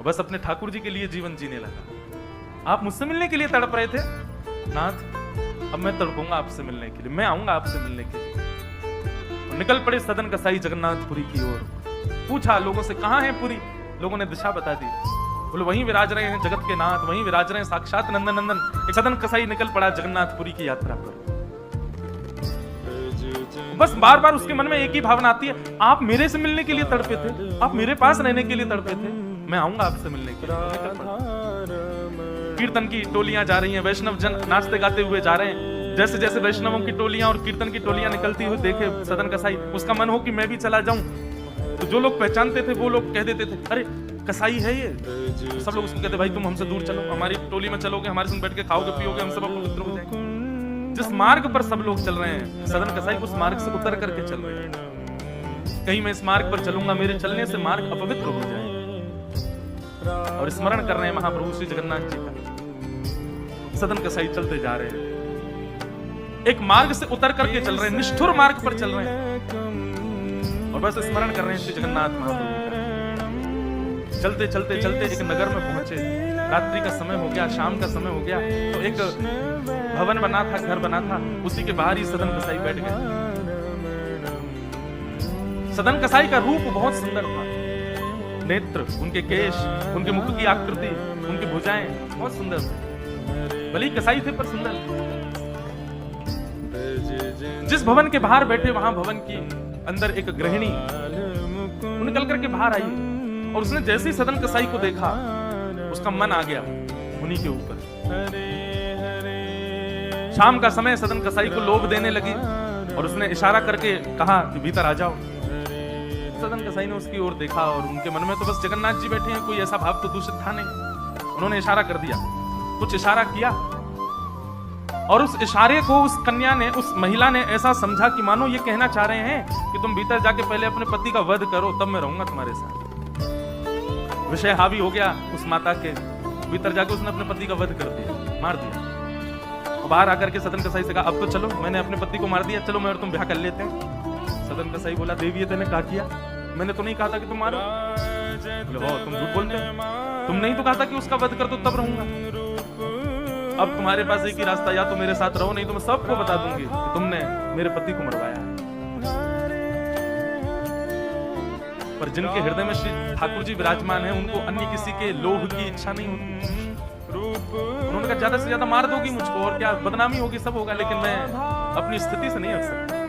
बस अपने ठाकुर जी के लिए जीवन जीने लगा। आप मुझसे मिलने के लिए तड़प रहे थे नाथ, अब मैं तड़पूंगा आपसे मिलने के लिए, मैं आऊंगा आपसे मिलने के लिए। और निकल पड़े सदन कसाई जगन्नाथपुरी की ओर। पूछा लोगों से, कहां है पुरी? लोगों ने दिशा बता दी। बोले वहीं विराज रहे हैं जगत के नाथ, वहीं विराज रहे हैं साक्षात नंदन नंदन। एक सदन कसाई निकल पड़ा जगन्नाथपुरी की यात्रा पर। बस बार बार उसके मन में एक ही भावना आती है, आप मेरे से मिलने के लिए तड़पे थे, आप मेरे पास रहने के लिए तड़पे थे, मैं आऊंगा आपसे मिलने के लिए। कीर्तन की टोलियां जा रही हैं, वैष्णव जन नाचते गाते हुए जा रहे हैं। जैसे जैसे वैष्णवों की टोलियां और कीर्तन की टोलियां निकलती हुई देखे सदन कसाई, उसका मन हो कि मैं भी चला जाऊं। तो जो लोग पहचानते थे वो लोग कह देते थे, अरे कसाई है ये। तो सब लोग उसको कहते, भाई तुम हमसे दूर चलो, हमारी टोली में चलोगे, हमारे संग बैठ के खाओगे पियोगे, हम सब पवित्र हो जाएंगे। जिस मार्ग पर सब लोग चल रहे हैं, सदन कसाई उस मार्ग से उतर करके चल रहे हैं। कहीं मैं इस मार्ग पर चलूंगा, मेरे चलने से मार्ग अपवित्र हो जाए। और स्मरण कर रहे हैं महाप्रभु श्री जगन्नाथ जी का। सदन कसाई चलते जा रहे हैं, एक मार्ग से उतर करके चल रहे हैं, निष्ठुर मार्ग पर चल रहे हैं और बस स्मरण कर रहे हैं श्री जगन्नाथ महाप्रभु का। चलते चलते चलते एक नगर में पहुंचे। रात्रि का समय हो गया, शाम का समय हो गया। तो एक भवन बना था, घर बना था, उसी के बाहर ही सदन कसाई बैठ गए। सदन कसाई का रूप बहुत सुंदर था। नेत्र, उनके केश, उनके मुख की आकृति, उनकी भुजाएं बहुत सुंदर थी। भले ही कसाई थे पर सुंदर थे। जिस भवन के बाहर बैठे वहां भवन की अंदर एक गृहिणी निकल करके बाहर आई और उसने जैसे ही सदन कसाई को देखा उसका मन आ गया उन्हीं के ऊपर। शाम का समय, सदन कसाई को लोभ देने लगी और उसने इशारा करके कहा कि भीतर आ जाओ। सदन कसाई ने उसकी ओर देखा और उनके मन में तो बस जगन्नाथ जी बैठे हैं, कोई ऐसा भाव तो दूषित था नहीं। उन्होंने इशारा कर दिया, कुछ इशारा किया और उस इशारे को उस कन्या ने, उस महिला ने ऐसा समझा कि मानो ये कहना चाह रहे हैं कि तुम भीतर जाके पहले अपने पति का वध करो, तब मैं रहूंगा तुम्हारे साथ। विषय हावी हो गया उस माता के। भीतर जाके उसने अपने पति का वध कर दिया, मार दिया। बाहर आकर के सदन कसाई से कहा, अब तो चलो, मैंने अपने पति को मार दिया, चलो मैं और तुम ब्याह कर लेते हैं। सदन कसाई बोला, देवी ये तूने क्या किया? मैंने तो नहीं कहा था कि तुम मारो। बोले, हो तुम झूठ बोलते हो, तुम नहीं तो कहा था कि उसका वध कर दो तब रहूंगा। अब तुम्हारे पास एक ही रास्ता, या तो मेरे साथ रहो, नहीं तो मैं सबको बता दूंगी कि तुमने मेरे पति को मरवाया है। पर जिनके हृदय में श्री ठाकुर जी विराजमान है, उनको अन्य किसी के लोभ की इच्छा नहीं होती। उन्होंने कहा, ज्यादा से ज्यादा मार दोगी मुझको और क्या, बदनामी होगी, सब होगा, लेकिन मैं अपनी स्थिति से नहीं हट सकता।